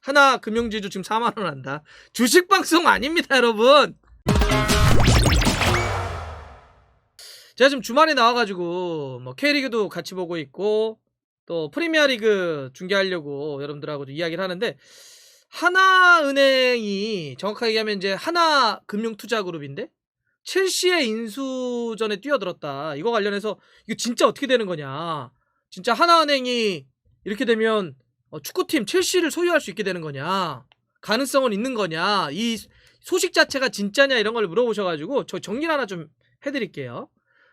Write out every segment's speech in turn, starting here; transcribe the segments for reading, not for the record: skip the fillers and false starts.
하나금융지주 지금 4만원 한다. 주식방송 아닙니다 여러분. 제가 지금 주말에 나와가지고 뭐 K리그도 같이 보고 있고 또 프리미어리그 중계하려고 여러분들하고도 이야기를 하는데, 하나은행이 정확하게 얘기하면 이제 하나금융투자그룹인데 첼시의 인수전에 뛰어들었다. 이거 관련해서 이거 진짜 어떻게 되는 거냐, 진짜 하나은행이 이렇게 되면 축구팀 첼시를 소유할 수 있게 되는 거냐, 가능성은 있는 거냐, 이 소식 자체가 진짜냐, 이런 걸 물어보셔가지고 저 정리를 하나 좀 해드릴게요.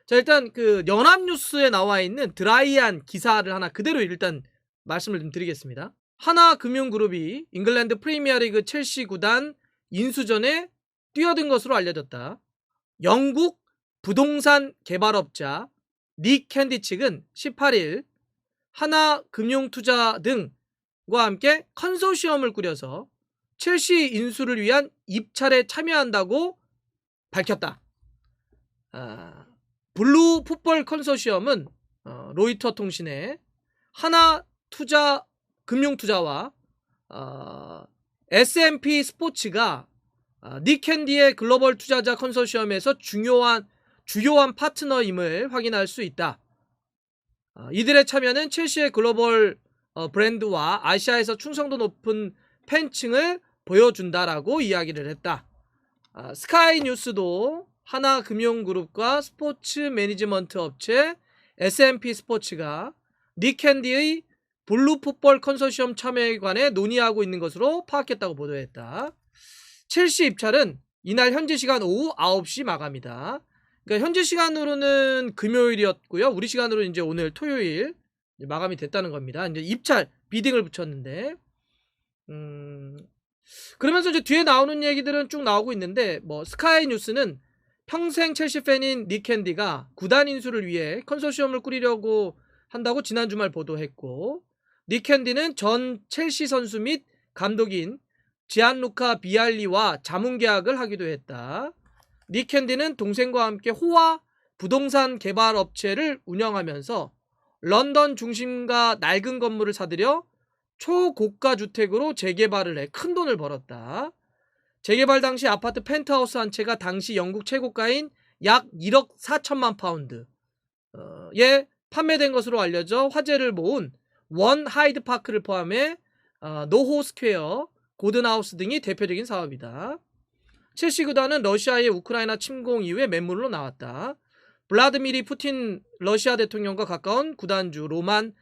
자, 일단 그 연합뉴스에 나와 있는 드라이한 기사를 하나 그대로 일단 말씀을 좀 드리겠습니다. 하나금융그룹이 잉글랜드 프리미어리그 첼시 구단 인수전에 뛰어든 것으로 알려졌다. 영국 부동산 개발업자 닉 캔디 측은 18일 하나금융투자 등과 함께 컨소시엄을 꾸려서 첼시 인수를 위한 입찰에 참여한다고 밝혔다. 블루 풋볼 컨소시엄은 로이터 통신의 하나투자 금융투자와 S&P 스포츠가 닉 캔디의 글로벌 투자자 컨소시엄에서 주요한 파트너임을 확인할 수 있다. 이들의 참여는 첼시의 글로벌 브랜드와 아시아에서 충성도 높은 팬층을 보여준다라고 이야기를 했다. 스카이 뉴스도 하나금융그룹과 스포츠 매니지먼트 업체 S&P 스포츠가 닉 캔디의 블루풋볼 컨소시엄 참여에 관해 논의하고 있는 것으로 파악했다고 보도했다. 첼시 입찰은 이날 현지 시간 오후 9시 마감이다. 그러니까 현지 시간으로는 금요일이었고요. 우리 시간으로 이제 오늘 토요일 마감이 됐다는 겁니다. 이제 입찰 비딩을 붙였는데, 그러면서 이제 뒤에 나오는 얘기들은 쭉 나오고 있는데, 뭐 스카이 뉴스는 평생 첼시 팬인 닉 캔디가 구단 인수를 위해 컨소시엄을 꾸리려고 한다고 지난 주말 보도했고, 닉 캔디는 전 첼시 선수 및 감독인 지안루카 비알리와 자문 계약을 하기도 했다. 닉 캔디는 동생과 함께 호화 부동산 개발 업체를 운영하면서 런던 중심가 낡은 건물을 사들여 초고가 주택으로 재개발을 해 큰 돈을 벌었다. 재개발 당시 아파트 펜트하우스 한 채가 당시 영국 최고가인 약 1억 4천만 파운드에 판매된 것으로 알려져 화제를 모은 원 하이드 파크를 포함해 노호 스퀘어, 고든하우스 등이 대표적인 사업이다. 첼시 구단은 러시아의 우크라이나 침공 이후에 매물로 나왔다. 블라드미리 푸틴 러시아 대통령과 가까운 구단주 로만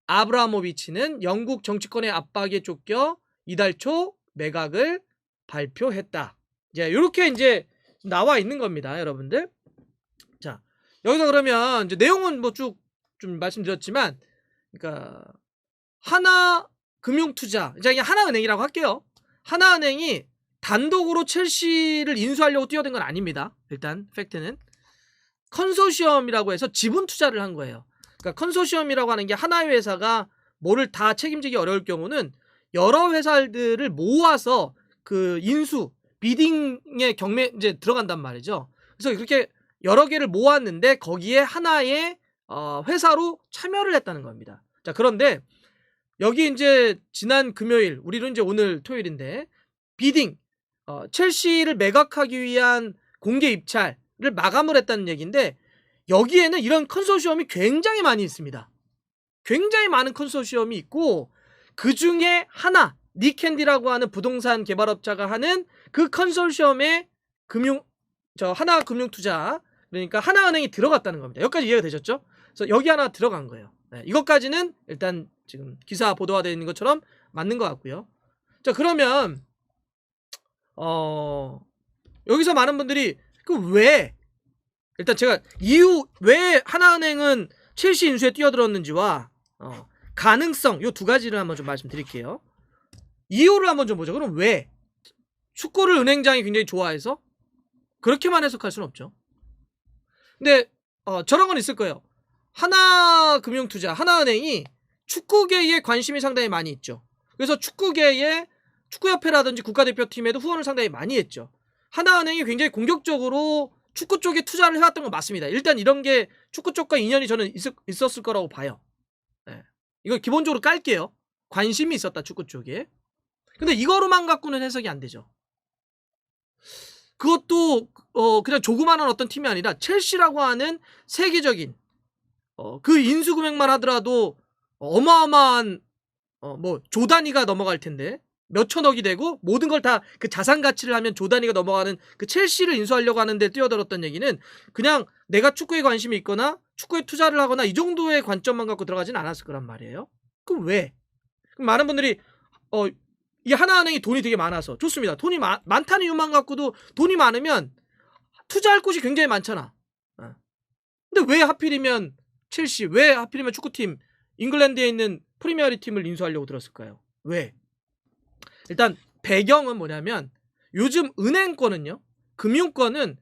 아브라모비치는 영국 정치권의 압박에 쫓겨 이달 초 매각을 발표했다. 이제 이렇게 이제 나와 있는 겁니다, 여러분들. 자, 여기서 그러면 이제 내용은 뭐 쭉 좀 말씀드렸지만, 그러니까 하나금융투자, 이제 그냥 하나은행이라고 할게요. 하나은행이 단독으로 첼시를 인수하려고 뛰어든 건 아닙니다. 일단 팩트는 컨소시엄이라고 해서 지분 투자를 한 거예요. 그러니까 컨소시엄이라고 하는 게 하나의 회사가 뭐를 다 책임지기 어려울 경우는 여러 회사들을 모아서 그 인수 비딩의 경매 이제 들어간단 말이죠. 그래서 그렇게 여러 개를 모았는데 거기에 하나의 회사로 참여를 했다는 겁니다. 자, 그런데 여기 이제 지난 금요일, 우리는 이제 오늘 토요일인데 비딩 첼시를 매각하기 위한 공개 입찰을 마감을 했다는 얘기인데, 여기에는 이런 컨소시엄이 굉장히 많이 있습니다. 굉장히 많은 컨소시엄이 있고, 그 중에 하나 닉 캔디라고 하는 부동산 개발업자가 하는 그 컨소시엄에 하나금융투자, 그러니까 하나은행이 들어갔다는 겁니다. 여기까지 이해가 되셨죠? 그래서 여기 하나 들어간 거예요. 네, 이것까지는 일단 지금 기사 보도가 되어 있는 것처럼 맞는 것 같고요. 자, 그러면 여기서 많은 분들이 왜, 일단 제가 이유, 왜 하나은행은 첼시 인수에 뛰어들었는지와 가능성, 요 두 가지를 한번 좀 말씀드릴게요. 이유를 한번 좀 보죠. 그럼 왜? 축구를 은행장이 굉장히 좋아해서? 그렇게만 해석할 수는 없죠. 근데 저런 건 있을 거예요. 하나금융투자, 하나은행이 축구계에 관심이 상당히 많이 있죠. 그래서 축구계에 축구협회라든지 국가대표팀에도 후원을 상당히 많이 했죠. 하나은행이 굉장히 공격적으로 축구 쪽에 투자를 해왔던 건 맞습니다. 일단 이런 게 축구 쪽과 인연이 저는 있었을 거라고 봐요. 네. 이거 기본적으로 깔게요. 관심이 있었다, 축구 쪽에. 근데 이거로만 갖고는 해석이 안 되죠. 그것도 그냥 조그마한 어떤 팀이 아니라 첼시라고 하는 세계적인 그 인수 금액만 하더라도 어마어마한 뭐 조 단위가 넘어갈 텐데 몇 천억이 되고 모든 걸 다 그 자산 가치를 하면 조 단위가 넘어가는 그 첼시를 인수하려고 하는데 뛰어들었던 얘기는 그냥 내가 축구에 관심이 있거나 축구에 투자를 하거나 이 정도의 관점만 갖고 들어가진 않았을 거란 말이에요. 그럼 왜? 그럼 많은 분들이 이 하나은행이 돈이 되게 많아서 좋습니다. 돈이 많다는 이유만 갖고도 돈이 많으면 투자할 곳이 굉장히 많잖아. 근데 왜 하필이면 첼시, 왜 하필이면 축구팀 잉글랜드에 있는 프리미어리그 팀을 인수하려고 들었을까요? 왜? 일단 배경은 뭐냐면 요즘 은행권은요, 금융권은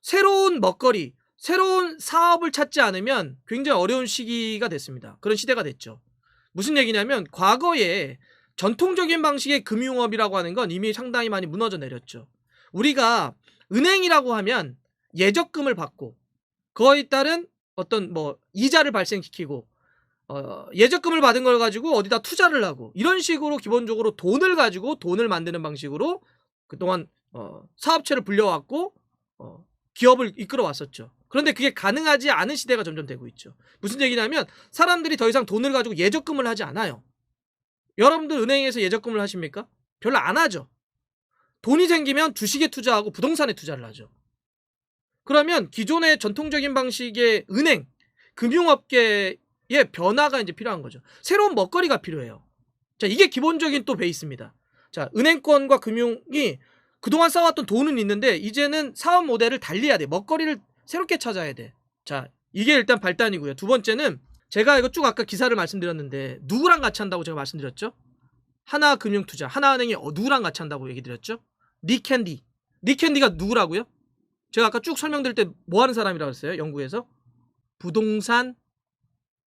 새로운 먹거리, 새로운 사업을 찾지 않으면 굉장히 어려운 시기가 됐습니다. 그런 시대가 됐죠. 무슨 얘기냐면 과거에 전통적인 방식의 금융업이라고 하는 건 이미 상당히 많이 무너져 내렸죠. 우리가 은행이라고 하면 예적금을 받고 그거에 따른 어떤 뭐 이자를 발생시키고 예적금을 받은 걸 가지고 어디다 투자를 하고 이런 식으로 기본적으로 돈을 가지고 돈을 만드는 방식으로 그동안 사업체를 불려왔고 기업을 이끌어 왔었죠. 그런데 그게 가능하지 않은 시대가 점점 되고 있죠. 무슨 얘기냐면 사람들이 더 이상 돈을 가지고 예적금을 하지 않아요. 여러분들 은행에서 예적금을 하십니까? 별로 안 하죠. 돈이 생기면 주식에 투자하고 부동산에 투자를 하죠. 그러면 기존의 전통적인 방식의 은행, 금융업계의 변화가 이제 필요한 거죠. 새로운 먹거리가 필요해요. 자, 이게 기본적인 또 베이스입니다. 자, 은행권과 금융이 그동안 쌓아왔던 돈은 있는데 이제는 사업 모델을 달리해야 돼. 먹거리를 새롭게 찾아야 돼. 자, 이게 일단 발단이고요. 두 번째는 제가 이거 쭉 아까 기사를 말씀드렸는데 누구랑 같이 한다고 제가 말씀드렸죠? 하나금융투자, 하나은행이 누구랑 같이 한다고 얘기 드렸죠? 니캔디. 니캔디가 누구라고요? 제가 아까 쭉 설명드릴 때 뭐 하는 사람이라고 했어요? 영국에서? 부동산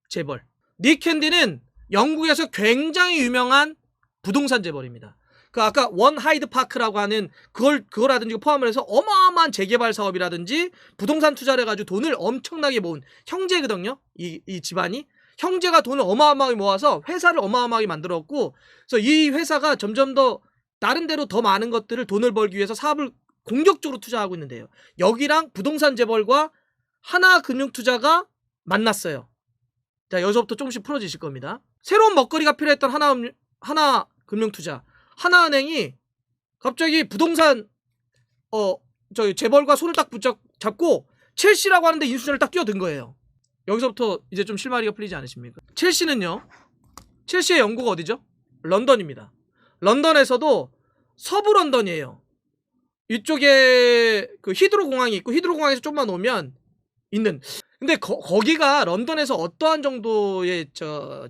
재벌. 니캔디는 영국에서 굉장히 유명한 부동산 재벌입니다. 그 아까 원 하이드 파크라고 하는 그거라든지 포함을 해서 어마어마한 재개발 사업이라든지 부동산 투자를 해가지고 돈을 엄청나게 모은 형제거든요. 이 집안이. 형제가 돈을 어마어마하게 모아서 회사를 어마어마하게 만들었고, 그래서 이 회사가 점점 더 나름대로 더 많은 것들을 돈을 벌기 위해서 사업을 공격적으로 투자하고 있는데요. 여기랑 부동산 재벌과 하나금융투자가 만났어요. 자, 여기서부터 조금씩 풀어지실 겁니다. 새로운 먹거리가 필요했던 하나금융투자, 하나은행이 갑자기 부동산 재벌과 손을 딱 붙잡고 첼시라고 하는데 인수전을 딱 뛰어든 거예요. 여기서부터 이제 좀 실마리가 풀리지 않으십니까? 첼시는요, 첼시의 영구가 어디죠? 런던입니다. 런던에서도 서부 런던이에요. 이쪽에 그 히드로 공항이 있고 히드로 공항에서 좀만 오면 있는. 근데 거기가 런던에서 어떠한 정도의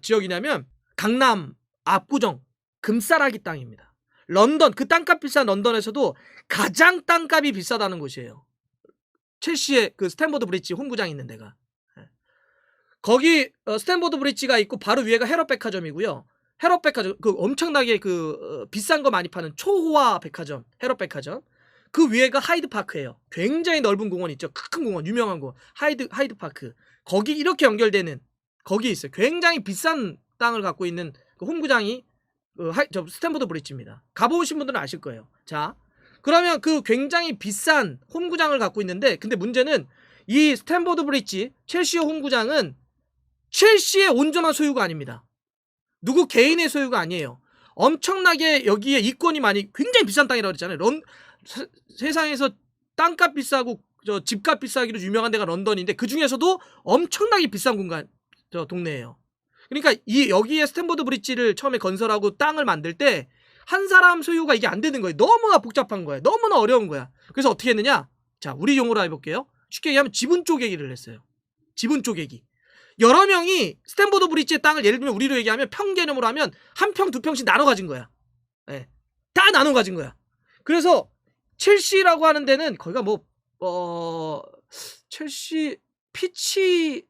지역이냐면 강남, 압구정, 금싸라기 땅입니다. 런던, 그 땅값 비싼 런던에서도 가장 땅값이 비싸다는 곳이에요. 첼시의 그 스탠포드 브리지 홈구장 있는 데가. 거기 스탠포드 브리지가 있고 바로 위에가 헤럿 백화점이고요. 헤럿 백화점, 그 엄청나게 비싼 거 많이 파는 초호화 백화점, 헤럿 백화점. 그 위에가 하이드 파크예요. 굉장히 넓은 공원 있죠. 큰 공원, 유명한 공원. 하이드 파크. 거기 이렇게 연결되는 거기 있어요. 굉장히 비싼 땅을 갖고 있는 그 홈구장이 스탠포드 브리지입니다. 가보신 분들은 아실 거예요. 자, 그러면 그 굉장히 비싼 홈구장을 갖고 있는데, 근데 문제는 이 스탠포드 브리지 첼시의 홈구장은 첼시의 온전한 소유가 아닙니다. 누구 개인의 소유가 아니에요. 엄청나게 여기에 이권이 많이, 굉장히 비싼 땅이라고 그랬잖아요. 세상에서 땅값 비싸고 집값 비싸기로 유명한 데가 런던인데 그 중에서도 엄청나게 비싼 동네예요. 그러니까 여기에 스탠포드 브리지를 처음에 건설하고 땅을 만들 때 한 사람 소유가 이게 안 되는 거예요. 너무나 복잡한 거예요. 너무나 어려운 거야. 그래서 어떻게 했느냐? 자, 우리 용어로 해볼게요. 쉽게 얘기하면 지분 쪼개기를 했어요. 지분 쪼개기. 여러 명이 스탠포드 브리지의 땅을 예를 들면 우리로 얘기하면 평 개념으로 하면 한 평, 두 평씩 나눠 가진 거야. 네. 다 나눠 가진 거야. 그래서 첼시라고 하는 데는 거기가 첼시 피치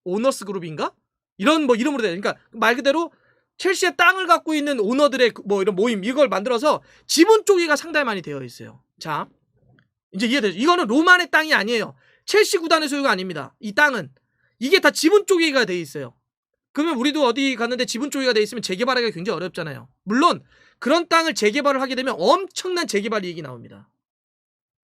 오너스 그룹인가? 이런 이름으로 돼요. 그러니까 말 그대로 첼시의 땅을 갖고 있는 오너들의 이런 모임, 이걸 만들어서 지분 쪼개기가 상당히 많이 되어 있어요. 자, 이제 이해되죠? 이거는 로만의 땅이 아니에요. 첼시 구단의 소유가 아닙니다. 이 땅은 이게 다 지분 쪼개기가 돼 있어요. 그러면 우리도 어디 갔는데 지분 쪼개기가 돼 있으면 재개발하기가 굉장히 어렵잖아요. 물론 그런 땅을 재개발을 하게 되면 엄청난 재개발 이익이 나옵니다.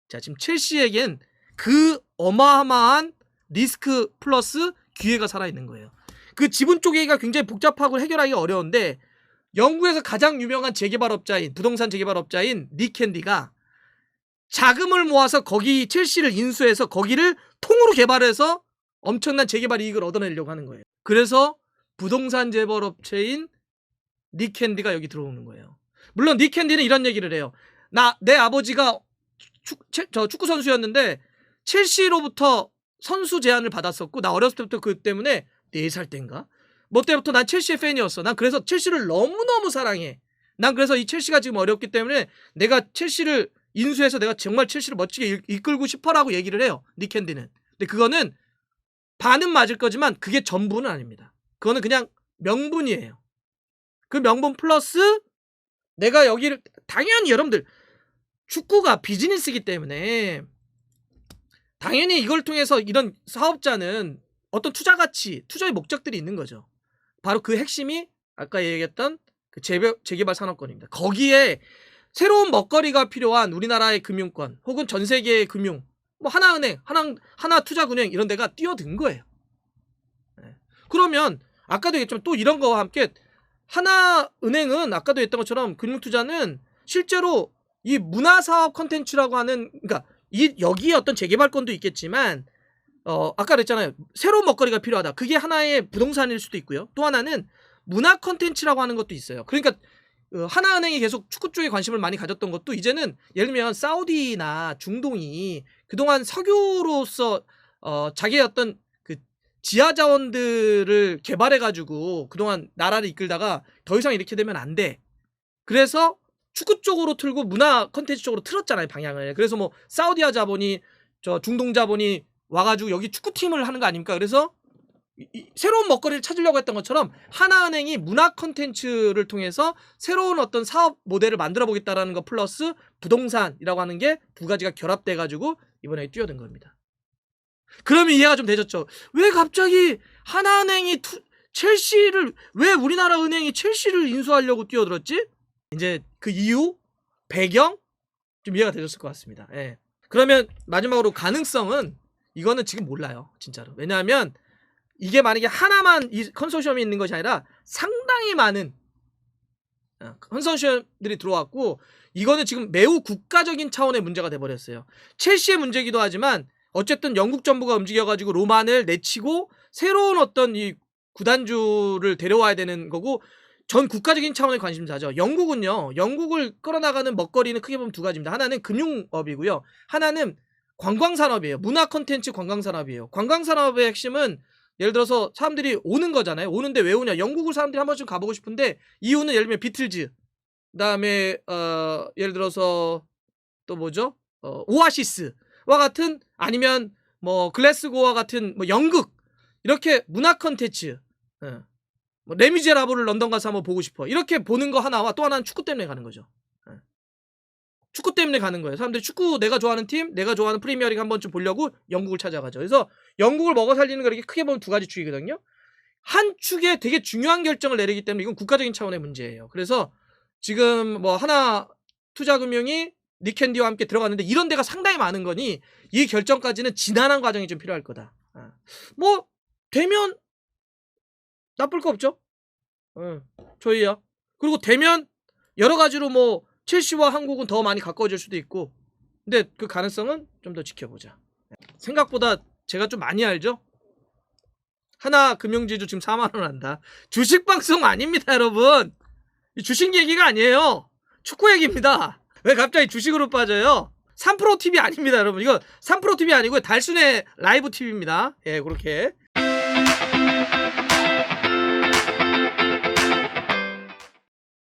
자, 지금 첼시에겐 그 어마어마한 리스크 플러스 기회가 살아있는 거예요. 그 지분 쪼개기가 굉장히 복잡하고 해결하기가 어려운데 영국에서 가장 유명한 재개발업자인 부동산 재개발업자인 닉 캔디가 자금을 모아서 거기 첼시를 인수해서 거기를 통으로 개발해서 엄청난 재개발 이익을 얻어내려고 하는 거예요. 그래서 부동산 재벌업체인 닉 캔디가 여기 들어오는 거예요. 물론 닉 캔디는 이런 얘기를 해요. 내 아버지가 축구 선수였는데 첼시로부터 선수 제안을 받았었고 나 어렸을 때부터 그 때문에 4살 때인가? 뭐 때부터 난 첼시의 팬이었어. 난 그래서 첼시를 너무너무 사랑해. 난 그래서 이 첼시가 지금 어렵기 때문에 내가 첼시를 인수해서 내가 정말 첼시를 멋지게 이끌고 싶어라고 얘기를 해요. 닉 캔디는. 근데 그거는 반은 맞을 거지만 그게 전부는 아닙니다. 그거는 그냥 명분이에요. 그 명분 플러스 내가 여기를 당연히 여러분들 축구가 비즈니스이기 때문에 당연히 이걸 통해서 이런 사업자는 어떤 투자 가치, 투자의 목적들이 있는 거죠. 바로 그 핵심이 아까 얘기했던 그 재개발 산업권입니다. 거기에 새로운 먹거리가 필요한 우리나라의 금융권 혹은 전 세계의 금융, 뭐 하나은행, 하나투자은행 이런 데가 뛰어든 거예요. 그러면 아까도 얘기했지만 또 이런 거와 함께 하나은행은 아까도 했던 것처럼 금융투자는 실제로 이 문화사업 컨텐츠라고 하는, 그러니까 여기에 어떤 재개발권도 있겠지만 아까 그랬잖아요. 새로운 먹거리가 필요하다. 그게 하나의 부동산일 수도 있고요. 또 하나는 문화 컨텐츠라고 하는 것도 있어요. 그러니까 하나은행이 계속 축구 쪽에 관심을 많이 가졌던 것도 이제는 예를 들면 사우디나 중동이 그동안 석유로서 자기의 어떤 그 지하 자원들을 개발해가지고 그동안 나라를 이끌다가 더 이상 이렇게 되면 안 돼. 그래서 축구 쪽으로 틀고 문화 컨텐츠 쪽으로 틀었잖아요, 방향을. 그래서 뭐 사우디아 자본이 중동 자본이 와가지고 여기 축구팀을 하는 거 아닙니까? 그래서 새로운 먹거리를 찾으려고 했던 것처럼 하나은행이 문화 컨텐츠를 통해서 새로운 어떤 사업 모델을 만들어 보겠다라는 거 플러스 부동산이라고 하는 게 두 가지가 결합돼가지고 이번에 뛰어든 겁니다. 그러면 이해가 좀 되셨죠? 왜 갑자기 하나은행이 첼시를, 왜 우리나라 은행이 첼시를 인수하려고 뛰어들었지? 이제 그 이유, 배경 좀 이해가 되셨을 것 같습니다. 예. 그러면 마지막으로 가능성은 이거는 지금 몰라요, 진짜로. 왜냐하면 이게 만약에 하나만 이 컨소시엄이 있는 것이 아니라 상당히 많은 컨소시엄들이 들어왔고 이거는 지금 매우 국가적인 차원의 문제가 돼버렸어요. 첼시의 문제이기도 하지만 어쨌든 영국 정부가 움직여가지고 로만을 내치고 새로운 어떤 이 구단주를 데려와야 되는 거고 전 국가적인 차원의 관심사죠. 영국은요, 영국을 끌어나가는 먹거리는 크게 보면 두 가지입니다. 하나는 금융업이고요. 하나는 관광산업이에요. 문화 콘텐츠 관광산업이에요. 관광산업의 핵심은 예를 들어서 사람들이 오는 거잖아요. 오는데 왜 오냐? 영국을 사람들이 한 번쯤 가보고 싶은데 이유는 예를 들면 비틀즈, 그다음에 예를 들어서 또 뭐죠? 오아시스와 같은, 아니면 뭐 글래스고와 같은 뭐 연극, 이렇게 문화 콘텐츠, 뭐 레미제라블을 런던 가서 한번 보고 싶어, 이렇게 보는 거 하나와 또 하나는 축구 때문에 가는 거죠. 축구 때문에 가는 거예요. 사람들이 축구, 내가 좋아하는 팀, 내가 좋아하는 프리미어리그 한 번쯤 보려고 영국을 찾아가죠. 그래서 영국을 먹어 살리는 거 이렇게 크게 보면 두 가지 축이거든요. 한 축에 되게 중요한 결정을 내리기 때문에 이건 국가적인 차원의 문제예요. 그래서 지금 뭐 하나 투자금융이 닉캔디와 함께 들어갔는데 이런 데가 상당히 많은 거니 이 결정까지는 지난한 과정이 좀 필요할 거다. 뭐 되면 나쁠 거 없죠. 저희야. 그리고 되면 여러 가지로 뭐 첼시와 한국은 더 많이 가까워질 수도 있고, 근데 그 가능성은 좀 더 지켜보자. 생각보다 제가 좀 많이 알죠? 하나 금융지주 지금 4만원 한다. 주식방송 아닙니다, 여러분. 주식 얘기가 아니에요. 축구 얘기입니다. 왜 갑자기 주식으로 빠져요? 3프로TV 아닙니다, 여러분. 이거 3프로TV 아니고 달순의 라이브 TV입니다. 예, 그렇게.